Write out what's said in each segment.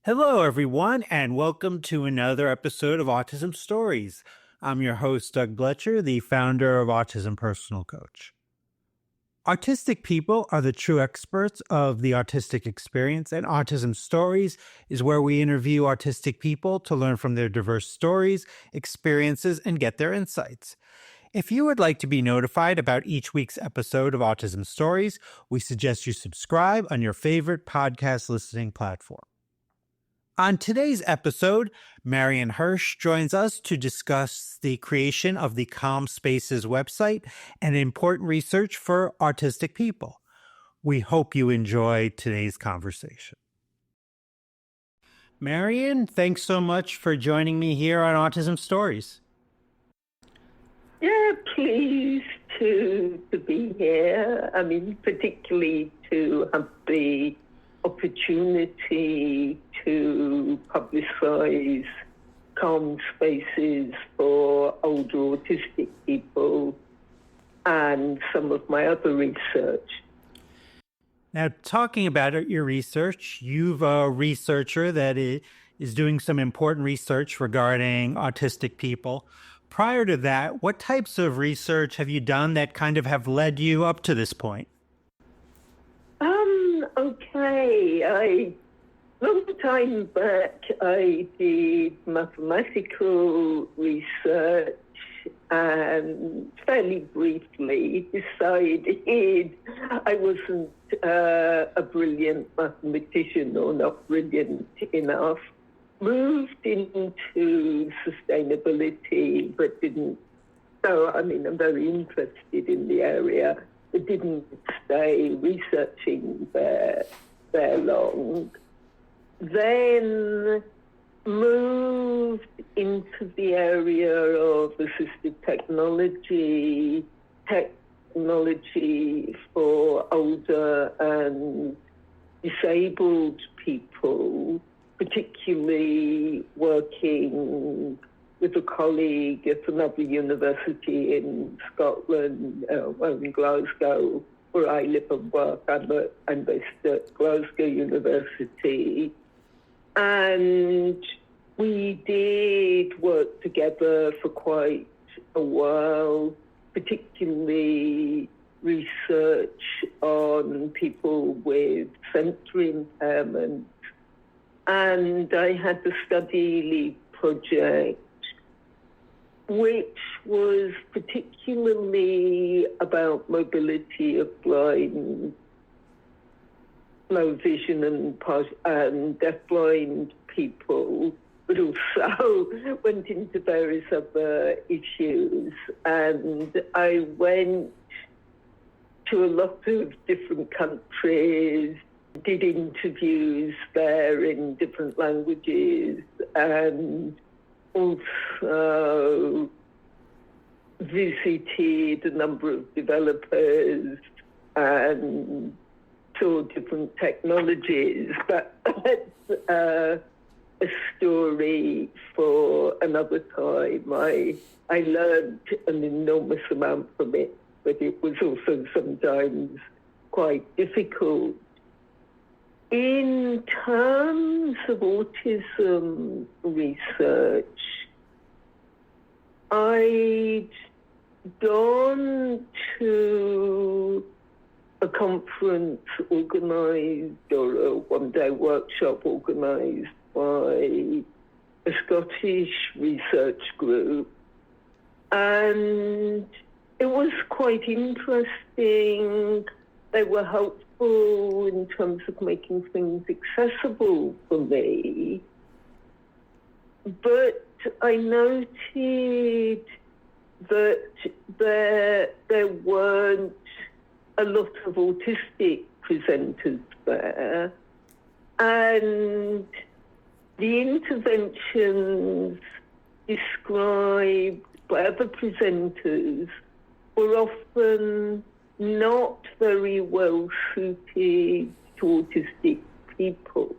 Hello, everyone, and welcome to another episode of Autism Stories. I'm your host, Doug Bletcher, the founder of Autism Personal Coach. Autistic people are the true experts of the autistic experience, and Autism Stories is where we interview autistic people to learn from their diverse stories, experiences, and get their insights. If you would like to be notified about each week's episode of Autism Stories, we suggest you subscribe on your favorite podcast listening platform. On today's episode, Marion Hersh joins us to discuss the creation of the Calm Spaces website and important research for autistic people. We hope you enjoy today's conversation. Marion, thanks so much for joining me here on Autism Stories. Yeah, pleased to be here. I mean, particularly to have the opportunity to publicize calm spaces for older autistic people and some of my other research. Now, talking about your research, you've a researcher that is doing some important research regarding autistic people. Prior to that, what types of research have you done that kind of have led you up to this point? Okay. Long time back, I did mathematical research and fairly briefly decided I wasn't a brilliant mathematician or not brilliant enough. Moved into sustainability, but didn't. So, I mean, I'm very interested in the area, but didn't stay researching there long. Then moved into the area of assistive technology for older and disabled people, particularly working with a colleague at another university in Scotland, in Glasgow, where I live and work. I'm based at Glasgow University. And we did work together for quite a while, particularly research on people with sensory impairment. And I had the study lead project, which was particularly about mobility of blind, low vision and deafblind people, but also went into various other issues. And I went to a lot of different countries, did interviews there in different languages, and also visited a number of developers and saw different technologies. But that's a story for another time. I learned an enormous amount from it, but it was also sometimes quite difficult. In terms of autism research, I'd gone to a conference organised or a one-day workshop organised by a Scottish research group, and it was quite interesting. They were helpful in terms of making things accessible for me. But I noted that there weren't a lot of autistic presenters there. And the interventions described by other presenters were often not very well suited to autistic people.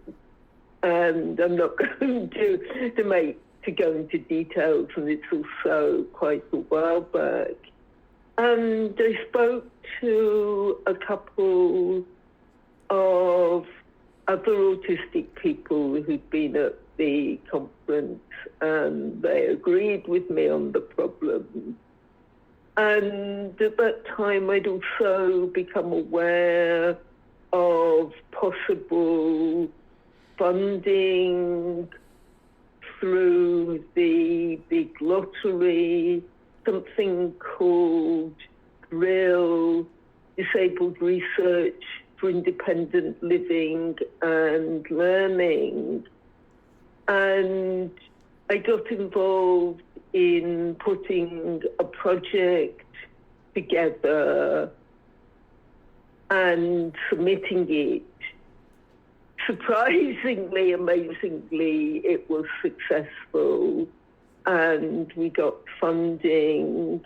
And I'm not going to go into details, and it's also quite a while back. And I spoke to a couple of other autistic people who'd been at the conference, and they agreed with me on the problem. And at that time, I'd also become aware of possible funding through the big lottery, something called RIL, Disabled Research for Independent Living and Learning. And I got involved in putting a project together and submitting it. Surprisingly, amazingly, it was successful and we got funding.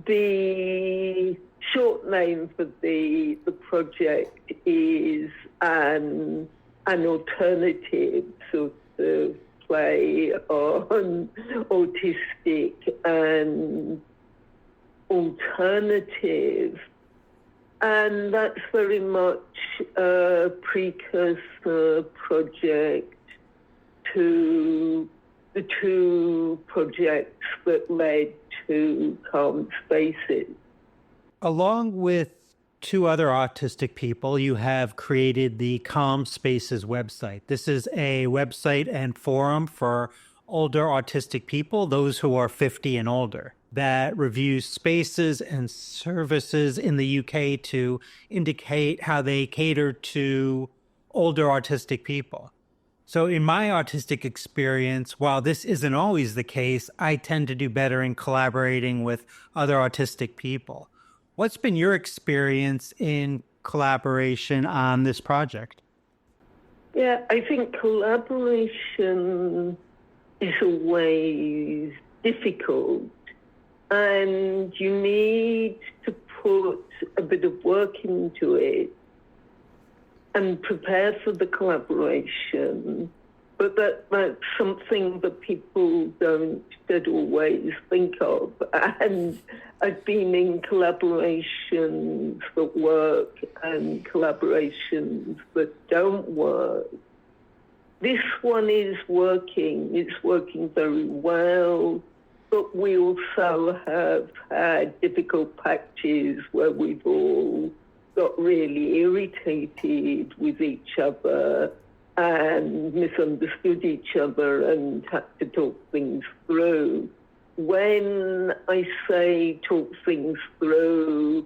The short name for the project is an alternative sort of play on autistic and alternative. And that's very much a precursor project to the two projects that led to Calm Spaces. Along with two other autistic people, you have created the Calm Spaces website. This is a website and forum for older autistic people, those who are 50 and older, that reviews spaces and services in the UK to indicate how they cater to older autistic people. So in my autistic experience, while this isn't always the case, I tend to do better in collaborating with other autistic people. What's been your experience in collaboration on this project? Yeah, I think collaboration is always difficult, and you need to put a bit of work into it and prepare for the collaboration. But that's something that people don't always think of. And I've been in collaborations that work and collaborations that don't work. This one is working. It's working very well. But we also have had difficult patches where we've all got really irritated with each other and misunderstood each other and had to talk things through. When I say talk things through,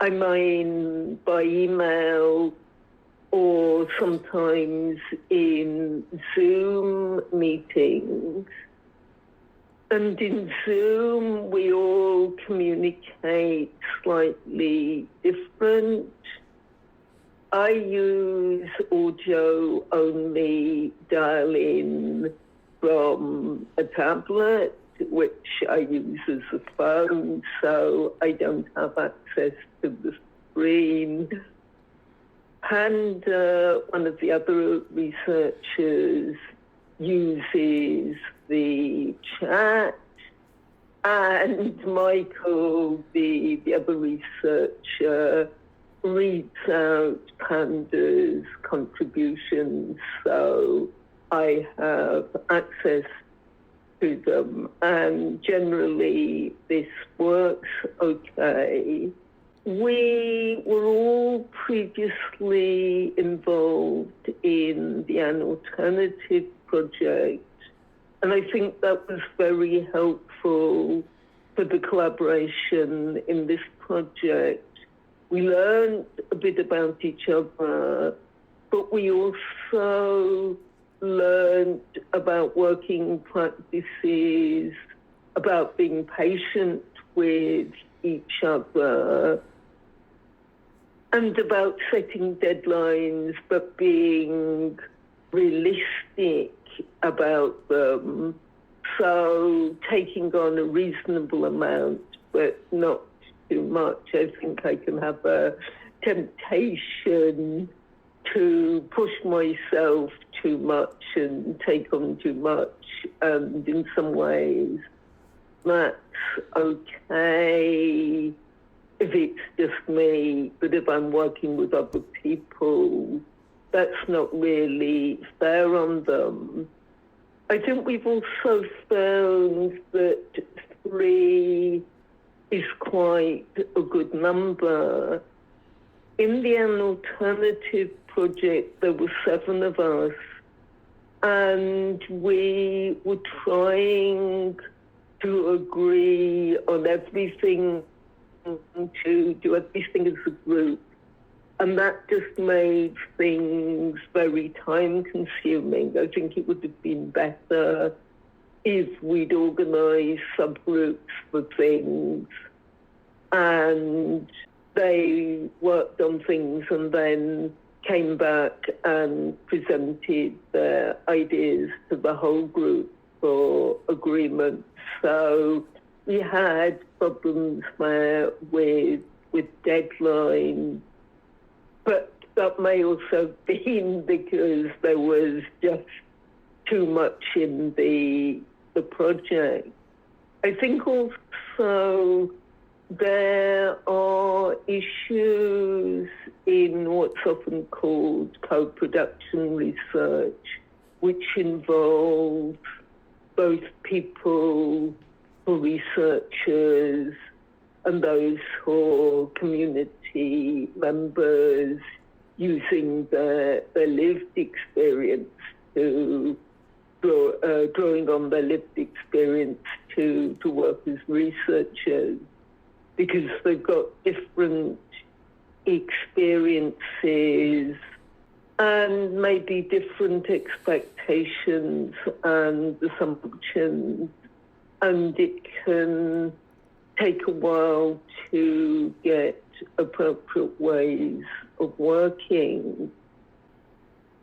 I mean by email or sometimes in Zoom meetings. And in Zoom, we all communicate slightly different. I use audio-only dial-in from a tablet, which I use as a phone, so I don't have access to the screen. And one of the other researchers uses the chat, and Michael, the other researcher, reads out Panda's contributions, so I have access to them, and generally this works okay. We were all previously involved in the An Alternative project, and I think that was very helpful for the collaboration in this project. We learned a bit about each other, but we also learned about working practices, about being patient with each other, and about setting deadlines, but being realistic about them. So taking on a reasonable amount, but not too much. I think I can have a temptation to push myself too much and take on too much. And in some ways, that's okay if it's just me. But if I'm working with other people, that's not really fair on them. I think we've also found that 3 is quite a good number. In the An Alternative Project, there were 7 of us, and we were trying to agree on everything, to do everything as a group. And that just made things very time-consuming. I think it would have been better if we'd organised subgroups for things and they worked on things and then came back and presented their ideas to the whole group for agreement. So we had problems there with deadlines, but that may also have been because there was just too much in the project. I think also there are issues in what's often called co-production research, which involves both people who are researchers and those who are community members using their lived experience to drawing on their lived experience to work as researchers, because they've got different experiences and maybe different expectations and assumptions, and it can take a while to get appropriate ways of working.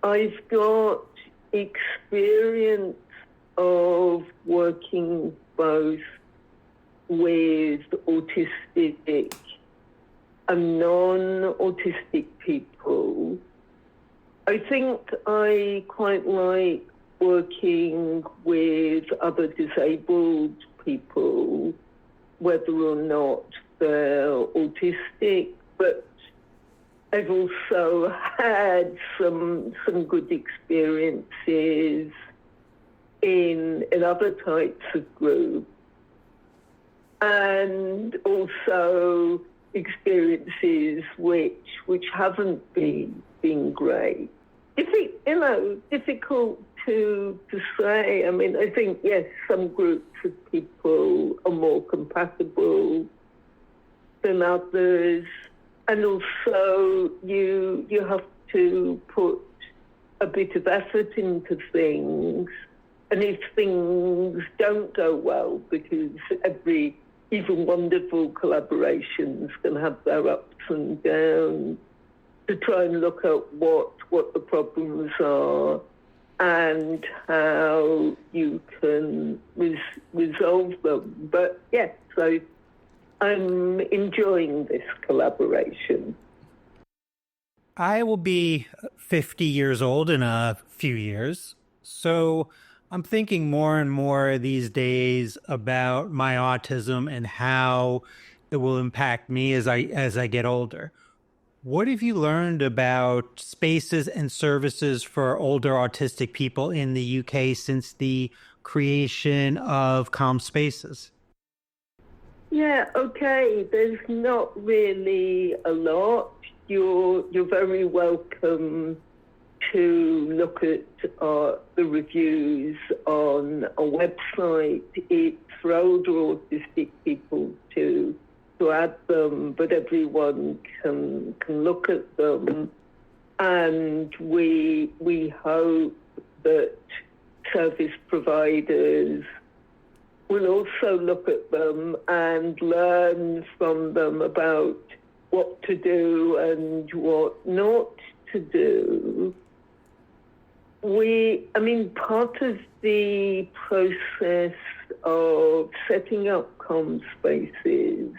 I've got experience of working both with autistic and non-autistic people. I think I quite like working with other disabled people, whether or not they're autistic, but I've also had some good experiences in other types of groups, and also experiences which haven't been great. Difficult to say. I mean, I think, yes, some groups of people are more compatible than others. And also you have to put a bit of effort into things. And if things don't go well, because even wonderful collaborations can have their ups and downs, to try and look at what the problems are and how you can resolve them. But yes, so I'm enjoying this collaboration. I will be 50 years old in a few years. So I'm thinking more and more these days about my autism and how it will impact me as I get older. What have you learned about spaces and services for older autistic people in the UK since the creation of Calm Spaces? Yeah, okay. There's not really a lot. You're very welcome to look at the reviews on a website. It's for older autistic people to add them, but everyone can look at them. And we hope that service providers will also look at them and learn from them about what to do and what not to do. Part of the process of setting up Calm Spaces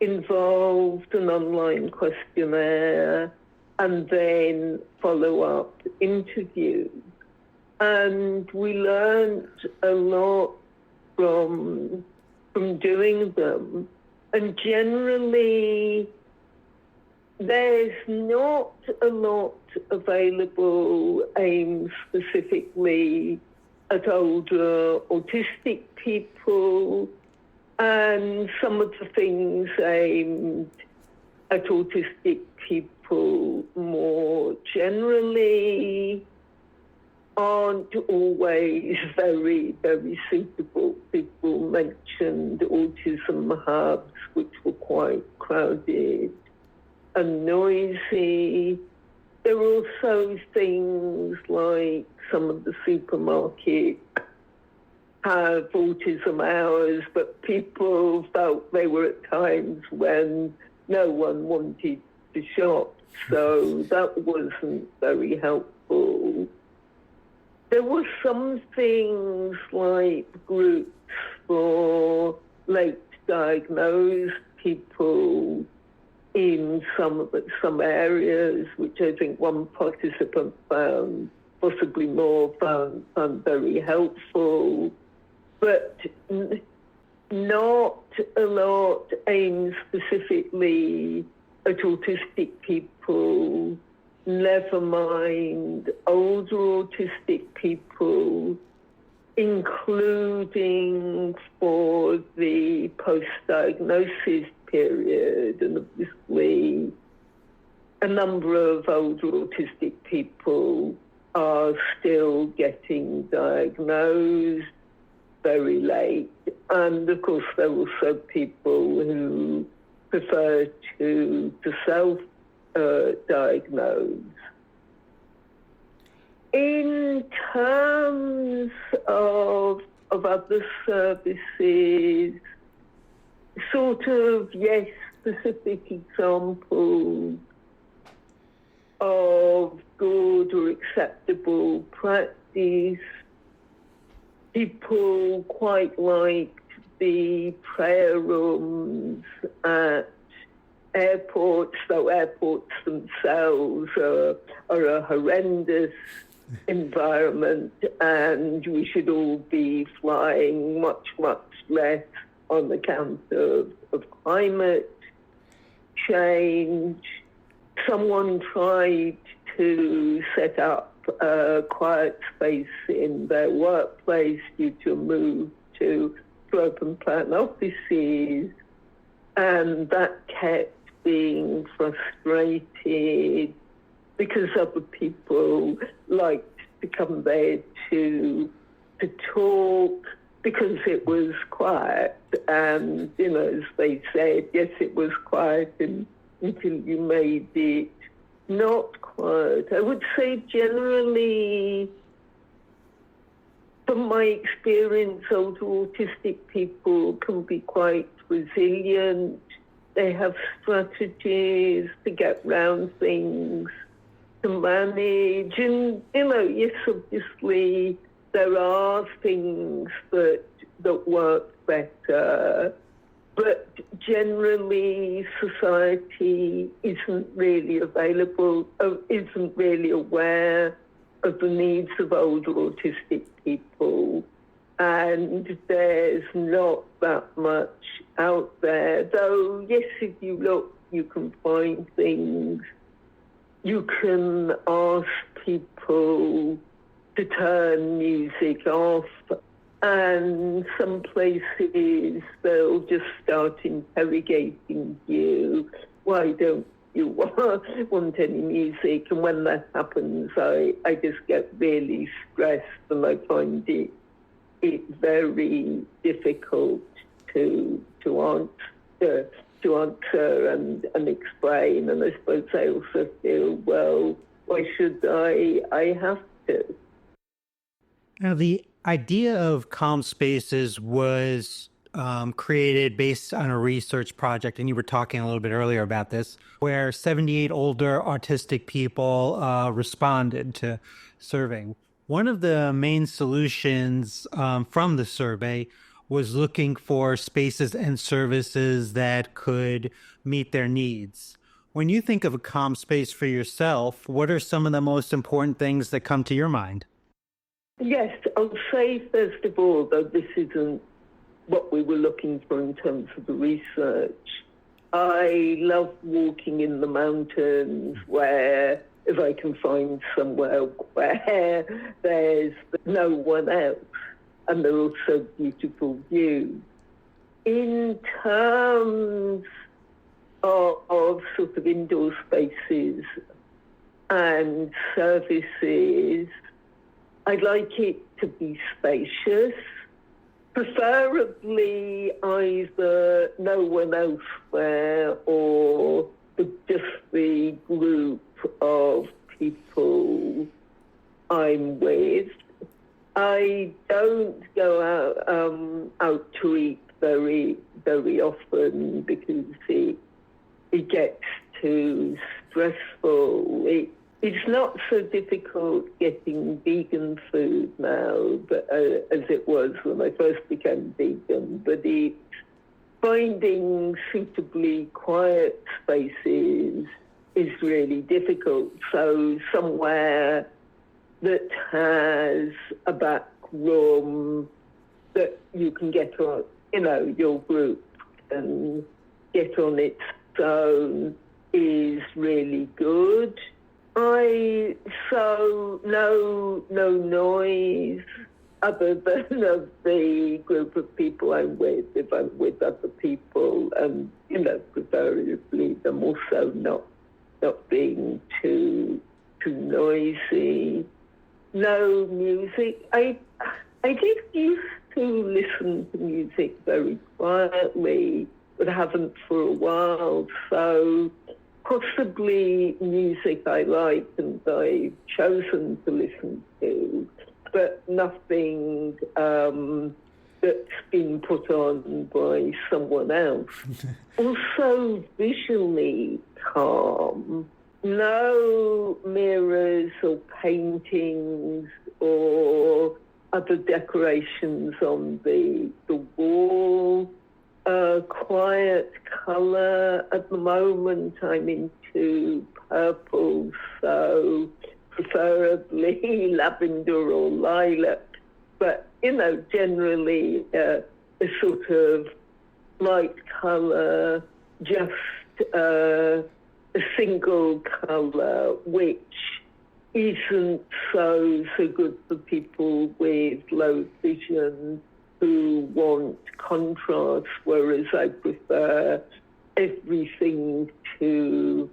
involved an online questionnaire and then follow-up interviews. And we learned a lot from doing them. And generally, there's not a lot available aimed specifically at older autistic people, and some of the things aimed at autistic people more generally aren't always very, very suitable. People mentioned autism hubs, which were quite crowded and noisy. There are also things like some of the supermarkets have autism hours, but people felt they were at times when no one wanted to shop, so that wasn't very helpful. There were some things like groups for late diagnosed people in some areas, which I think one participant found, possibly more, found very helpful, but not a lot aimed specifically at autistic people, never mind older autistic people, including for the post-diagnosis period. And obviously, a number of older autistic people are still getting diagnosed very late. And of course, there are also people who prefer to self-diagnose. In terms of other services, sort of, yes, specific examples of good or acceptable practice. People quite liked the prayer rooms at airports, though airports themselves are a horrendous environment, and we should all be flying much, much less on account of climate change. Someone tried to set up a quiet space in their workplace due to a move to open plan offices, and that kept being frustrated because other people liked to come there to talk because it was quiet. And, as they said, yes, it was quiet until you made it not quiet. I would say generally, from my experience, older autistic people can be quite resilient. They have strategies to get around things, to manage. And, yes, obviously, there are things that work better, but generally society isn't really isn't really aware of the needs of older autistic people, and there's not that much out there. Though, yes, if you look, you can find things. You can ask people to turn music off, and some places they'll just start interrogating you. Why don't you want any music? And when that happens, I just get really stressed, and I find it very difficult to answer and explain. And I suppose I also feel, well, why should I have to? Now, the idea of calm spaces was created based on a research project, and you were talking a little bit earlier about this, where 78 older autistic people responded to surveying. One of the main solutions from the survey was looking for spaces and services that could meet their needs. When you think of a calm space for yourself, what are some of the most important things that come to your mind? Yes, I'll say, first of all, though this isn't what we were looking for in terms of the research, I love walking in the mountains where, if I can find somewhere where there's no one else, and there are also beautiful views. In terms of sort of indoor spaces and services, I'd like it to be spacious, preferably either no one elsewhere or just the group of people I'm with. I don't go out to eat very, very often because it gets too stressful. It's not so difficult getting vegan food now, but, as it was when I first became vegan, but it's finding suitably quiet spaces is really difficult. So somewhere that has a back room that you can get on, your group can get on its own is really good. So no noise other than of the group of people I'm with, if I'm with other people, and, preferably them also not being too noisy. No music. I did used to listen to music very quietly, but haven't for a while, so possibly music I like and I've chosen to listen to, but nothing that's been put on by someone else. Also visually calm. No mirrors or paintings or other decorations on the wall. Quiet colour. At the moment, I'm into purple, so preferably lavender or lilac. But, generally a sort of light colour, just a single colour, which isn't so good for people with low vision who want contrast, whereas I prefer everything to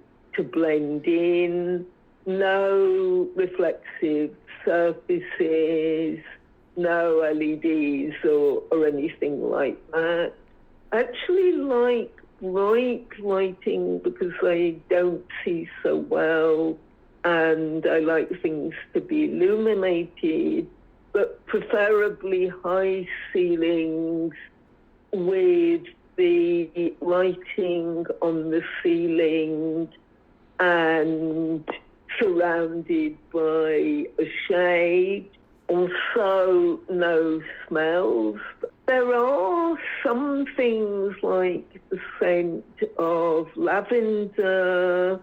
blend in. No reflexive surfaces, no LEDs or anything like that. I actually like bright lighting because I don't see so well, and I like things to be illuminated, but preferably high ceilings with the lighting on the ceiling and surrounded by a shade. Also, no smells. There are some things like the scent of lavender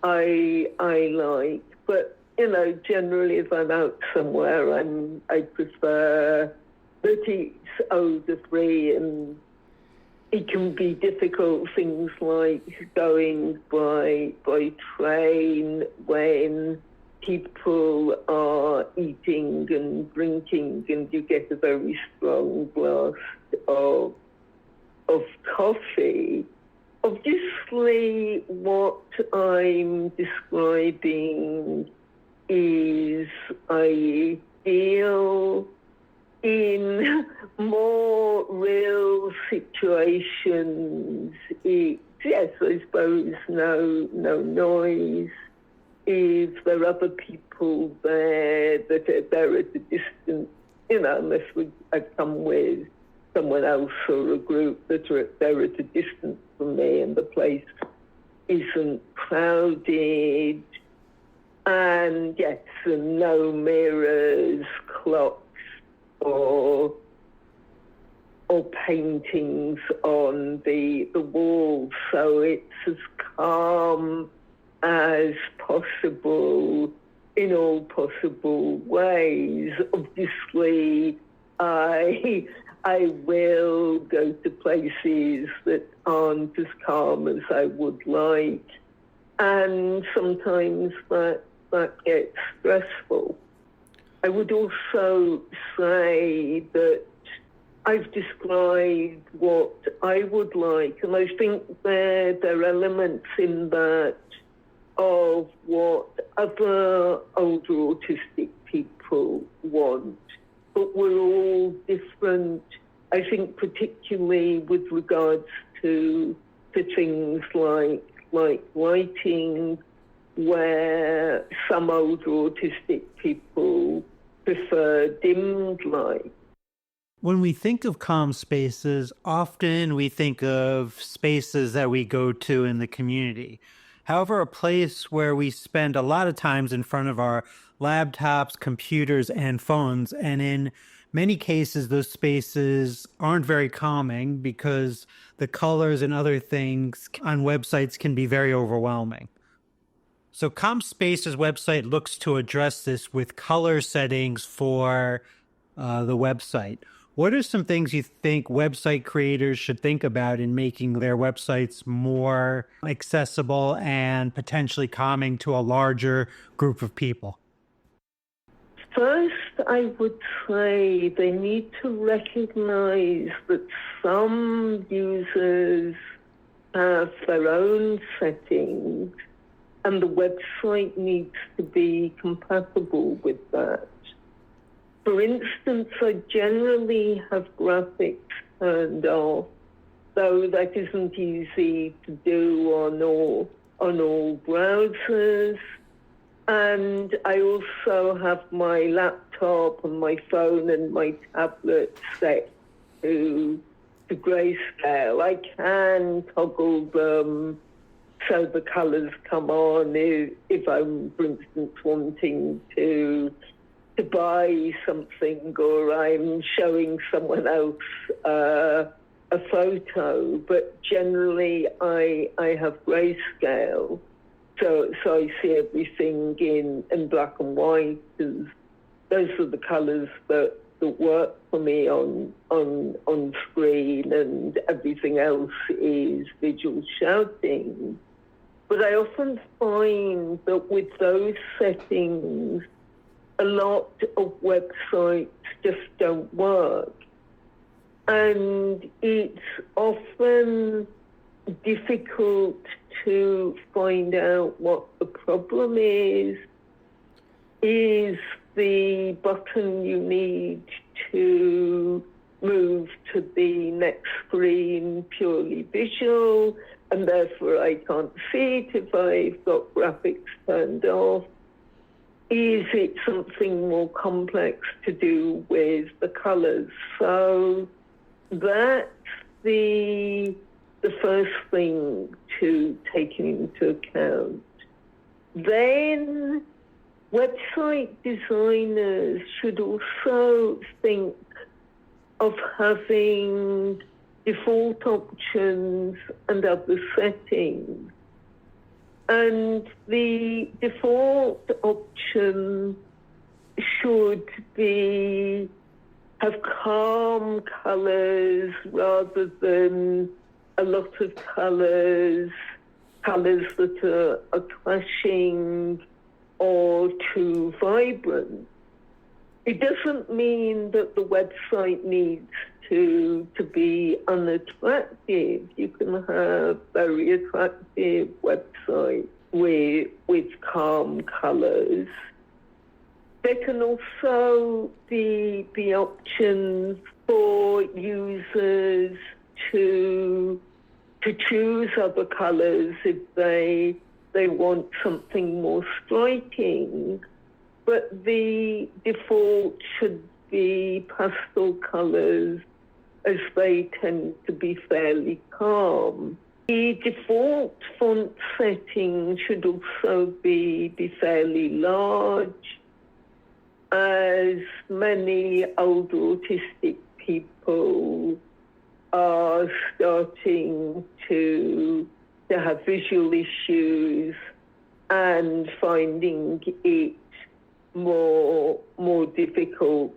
I like, but generally if I'm out somewhere, I prefer that it's odor-free, and it can be difficult, things like going by train when people are eating and drinking and you get a very strong blast of coffee. Obviously, what I'm describing is I feel in more real situations, yes, I suppose no noise. If there are other people there that are there at a distance, unless I've come with someone else or a group that are there at a distance from me and the place isn't crowded. And yes, and no mirrors, clocks, or paintings on the wall. So it's as calm as possible in all possible ways. Obviously, I I will go to places that aren't as calm as I would like. And sometimes that gets stressful. I would also say that I've described what I would like, and I think there are elements in that of what other older autistic people want, but we're all different. I think particularly with regards to things like lighting, where some older autistic people prefer dimmed light. When we think of calm spaces, often we think of spaces that we go to in the community. However, a place where we spend a lot of times in front of our laptops, computers, and phones, and in many cases, those spaces aren't very calming because the colors and other things on websites can be very overwhelming. So Calm Space's website looks to address this with color settings for the website. What are some things you think website creators should think about in making their websites more accessible and potentially calming to a larger group of people? First, I would say they need to recognize that some users have their own settings, and the website needs to be compatible with that. For instance, I generally have graphics turned off, though that isn't easy to do on all browsers. And I also have my laptop and my phone and my tablet set to grayscale. I can toggle them so the colors come on if I'm, for instance, wanting to buy something or I'm showing someone else a photo. But generally, I have grayscale. So I see everything in black and white. Those are the colours that work for me on screen, and everything else is visual shouting. But I often find that with those settings, a lot of websites just don't work. And it's often difficult to find out what the problem is. Is the button you need to move to the next screen purely visual, and therefore I can't see it if I've got graphics turned off? Is it something more complex to do with the colors? So that's the first thing to take into account. Then website designers should also think of having default options and other settings. And the default option should have calm colors rather than a lot of colors that are clashing or too vibrant. It doesn't mean that the website needs to be unattractive. You can have very attractive websites with calm colors. There can also be options for users to choose other colors if they want something more striking, but the default should be pastel colors, as they tend to be fairly calm. The default font setting should also be fairly large, as many older autistic people are starting to have visual issues and finding it more difficult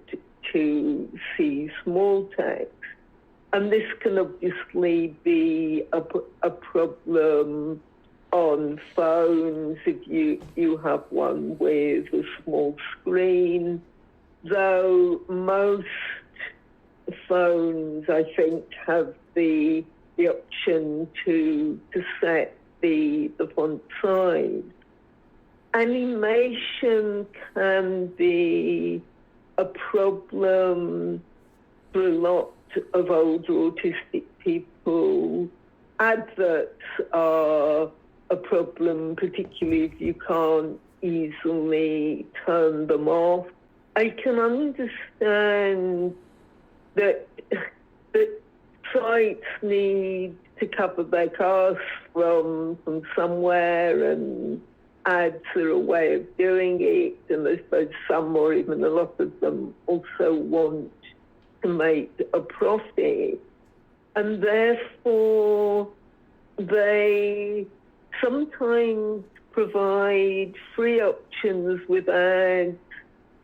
to see small text. And this can obviously be a problem on phones if you have one with a small screen, though most phones, I think, have the option to set the font size. Animation can be a problem for a lot of older autistic people. Adverts are a problem, particularly if you can't easily turn them off. I can understand that sites need to cover their costs from somewhere, and ads are a way of doing it, and I suppose some or even a lot of them also want to make a profit, and therefore they sometimes provide free options with ads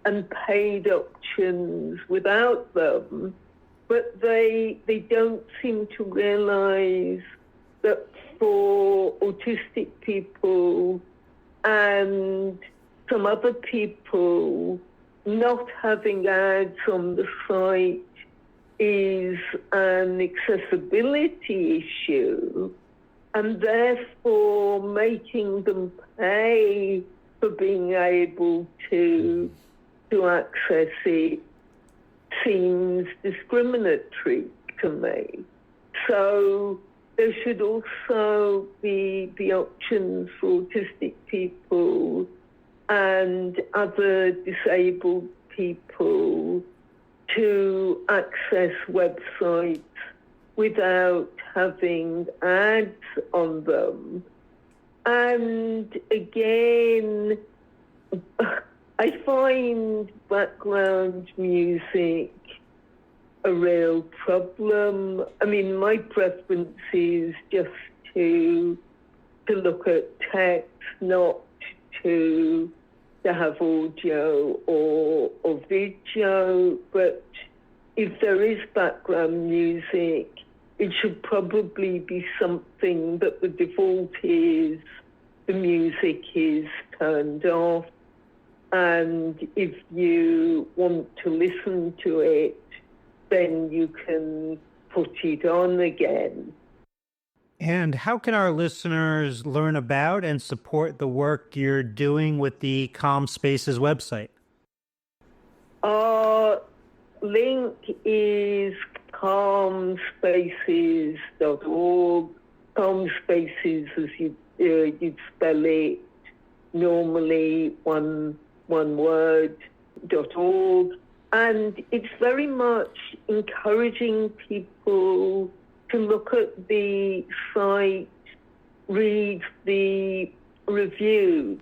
and paid options without them, but they don't seem to realize that for autistic people and some other people, not having ads on the site is an accessibility issue, and therefore making them pay for being able to access it seems discriminatory to me. So there should also be the options for autistic people and other disabled people to access websites without having ads on them. And again, I find background music a real problem. I mean, my preference is just to look at text, not to have audio or video. But if there is background music, it should probably be something that the default is the music is turned off. And if you want to listen to it, then you can put it on again. And how can our listeners learn about and support the work you're doing with the Calm Spaces website? Our link is calmspaces.org. Calm Spaces, as you'd spell it, normally one word, .org. And it's very much encouraging people to look at the site, read the reviews.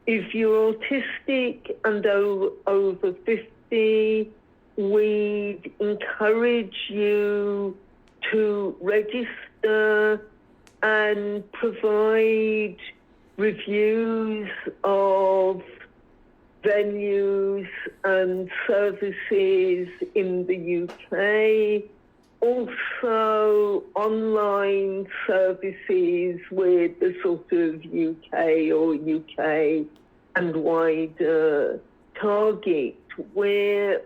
If you're autistic and over 50, we'd encourage you to register and provide reviews of venues and services in the UK, also online services with the sort of UK or UK and wider target. We're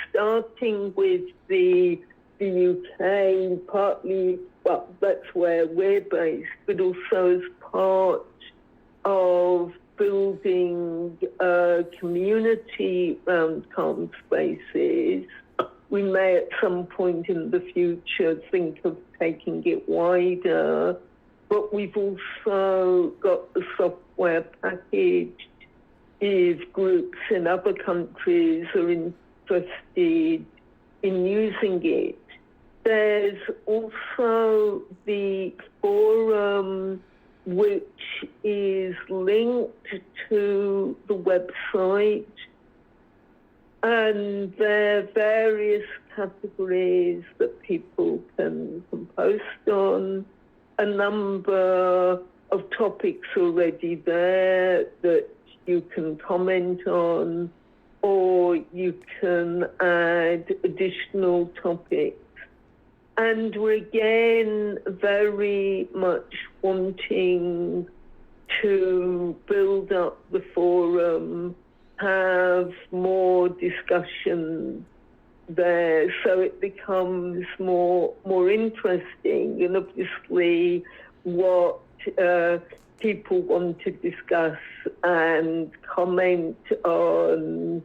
starting with the UK, partly, well, that's where we're based, but also as part of building a community around Calm Spaces. We may at some point in the future think of taking it wider, but we've also got the software packaged if groups in other countries are interested in using it. There's also the forum, which is linked to the website, and there are various categories that people can post on. A number of topics already there that you can comment on, or you can add additional topics. And we're again very much wanting to build up the forum, have more discussion there, so it becomes more interesting. And obviously what people want to discuss and comment on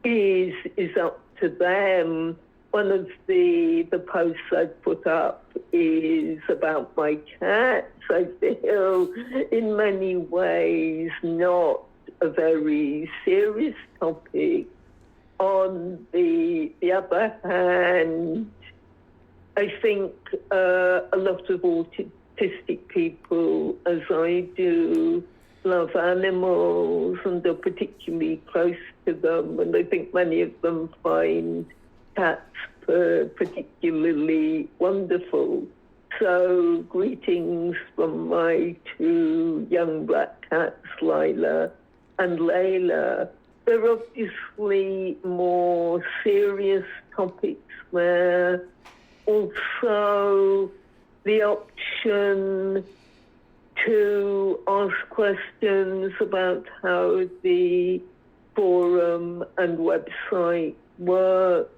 is up to them. One of the posts I put up is about my cats. I feel in many ways not a very serious topic. On the other hand, I think a lot of autistic people, as I do, love animals and are particularly close to them. And I think many of them find cats particularly wonderful. So greetings from my two young black cats, Lila and Layla. There are obviously more serious topics there. Also, the option to ask questions about how the forum and website work,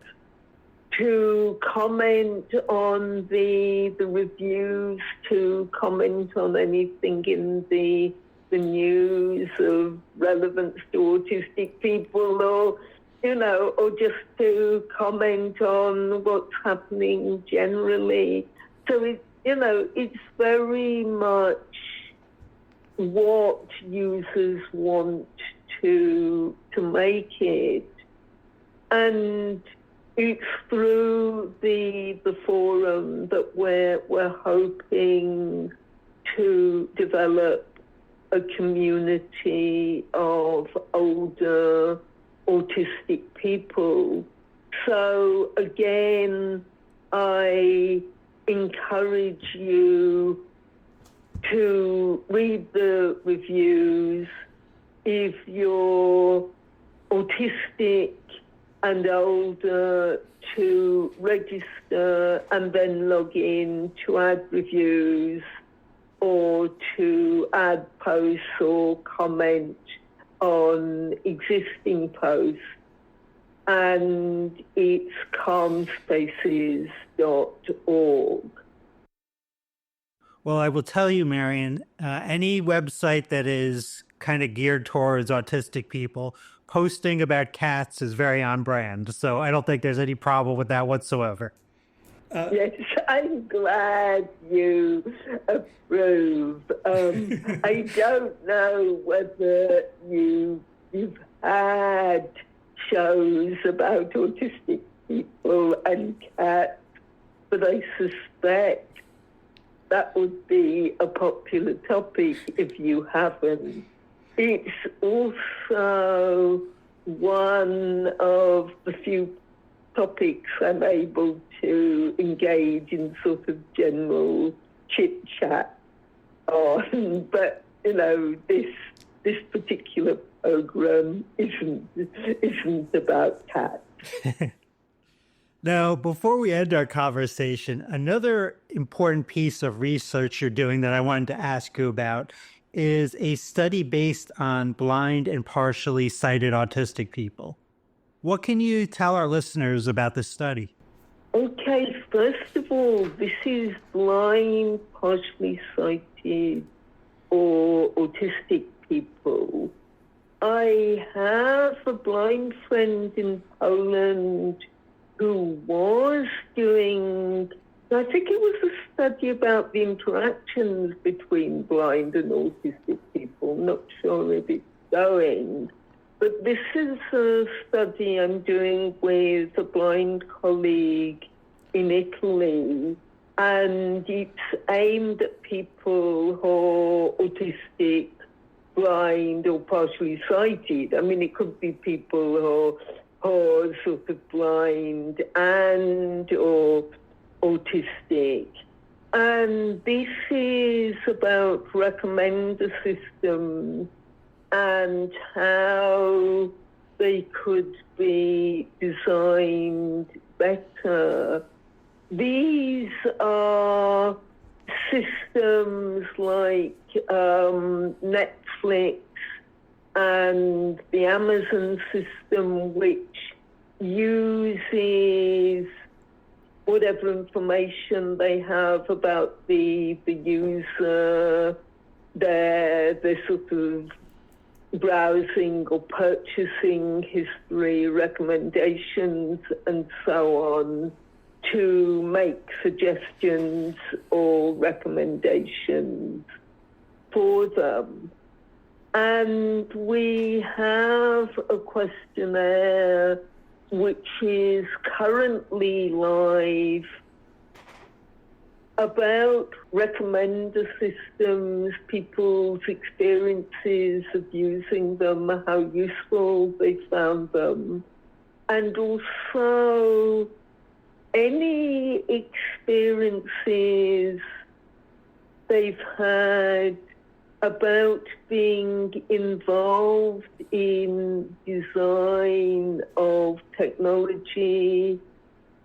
to comment on the reviews, to comment on anything in the news of relevance to autistic people, or or just to comment on what's happening generally. So it's very much what users want to make it, and it's through the forum that we're hoping to develop a community of older autistic people. So again, I encourage you to read the reviews. If you're autistic and older, to register and then log in to add reviews or to add posts or comment on existing posts. And it's calmspaces.org. Well, I will tell you, Marion, any website that is kind of geared towards autistic people, posting about cats is very on brand. So I don't think there's any problem with that whatsoever. Yes, I'm glad you approve. I don't know whether you've had shows about autistic people and cats, but I suspect that would be a popular topic if you haven't. It's also one of the few topics I'm able to engage in sort of general chit-chat on, but this particular program isn't about cats. Now, before we end our conversation, another important piece of research you're doing that I wanted to ask you about is a study based on blind and partially sighted autistic people. What can you tell our listeners about this study? Okay, first of all, this is blind, partially sighted, or autistic people. I have a blind friend in Poland who was doing, I think it was a study about the interactions between blind and autistic people. Not sure if it's going. But this is a study I'm doing with a blind colleague in Italy, and it's aimed at people who are autistic, blind, or partially sighted. I mean, it could be people who are sort of blind and or autistic. And this is about recommender systems and how they could be designed better. These are systems like Netflix and the Amazon system, which uses whatever information they have about the user, their sort of browsing or purchasing history, recommendations, and so on, to make suggestions or recommendations for them. And we have a questionnaire which is currently live about recommender systems, people's experiences of using them, how useful they found them, and also any experiences they've had about being involved in design of technology,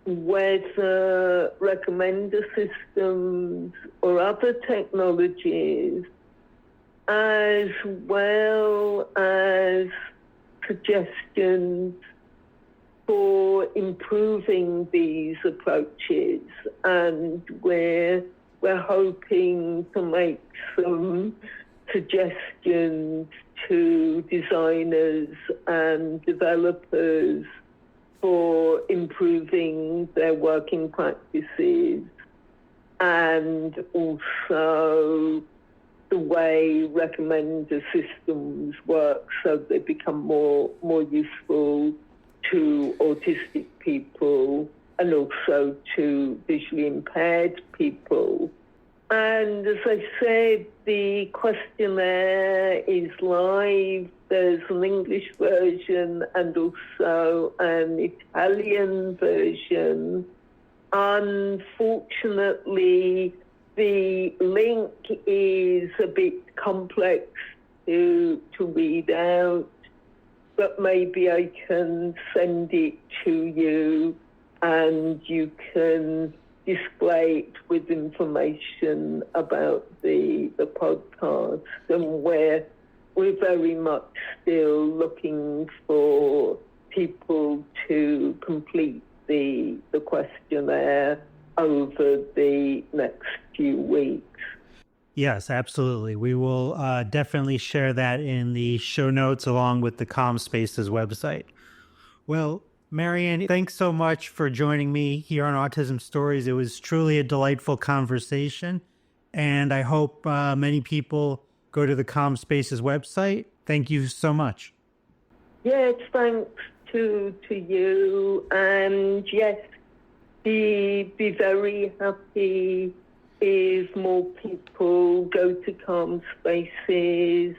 whether recommender systems or other technologies, as well as suggestions for improving these approaches. And we're hoping to make some suggestions to designers and developers for improving their working practices, and also the way recommender systems work so they become more useful to autistic people and also to visually impaired people. And as I said, the questionnaire is live. There's an English version and also an Italian version. Unfortunately, the link is a bit complex to read out, but maybe I can send it to you and you can display it with information about the podcast. And we're very much still looking for people to complete the questionnaire over the next few weeks. Yes, absolutely. We will definitely share that in the show notes along with the CommSpaces website. Well, Marion, thanks so much for joining me here on Autism Stories. It was truly a delightful conversation, and I hope many people go to the CommSpaces website. Thank you so much. Yes, thanks to you, and yes, be very happy if more people go to CommSpaces.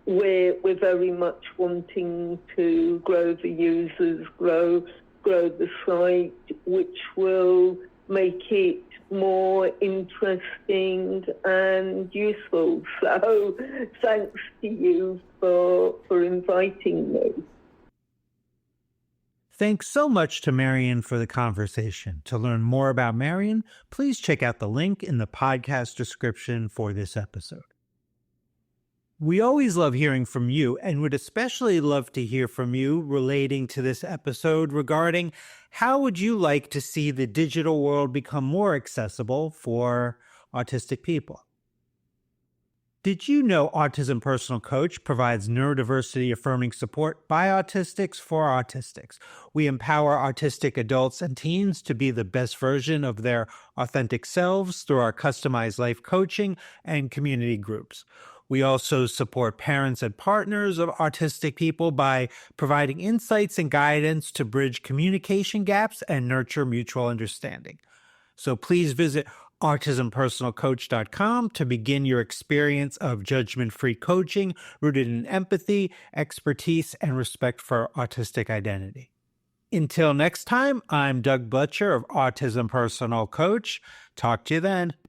We're very much wanting to grow the users, grow the site, which will make it more interesting and useful. So thanks to you for inviting me. Thanks so much to Marion for the conversation. To learn more about Marion, please check out the link in the podcast description for this episode. We always love hearing from you and would especially love to hear from you relating to this episode regarding how would you like to see the digital world become more accessible for autistic people? Did you know Autism Personal Coach provides neurodiversity affirming support by autistics for autistics? We empower autistic adults and teens to be the best version of their authentic selves through our customized life coaching and community groups. We also support parents and partners of autistic people by providing insights and guidance to bridge communication gaps and nurture mutual understanding. So please visit autismpersonalcoach.com to begin your experience of judgment-free coaching rooted in empathy, expertise, and respect for autistic identity. Until next time, I'm Doug Bletcher of Autism Personal Coach. Talk to you then.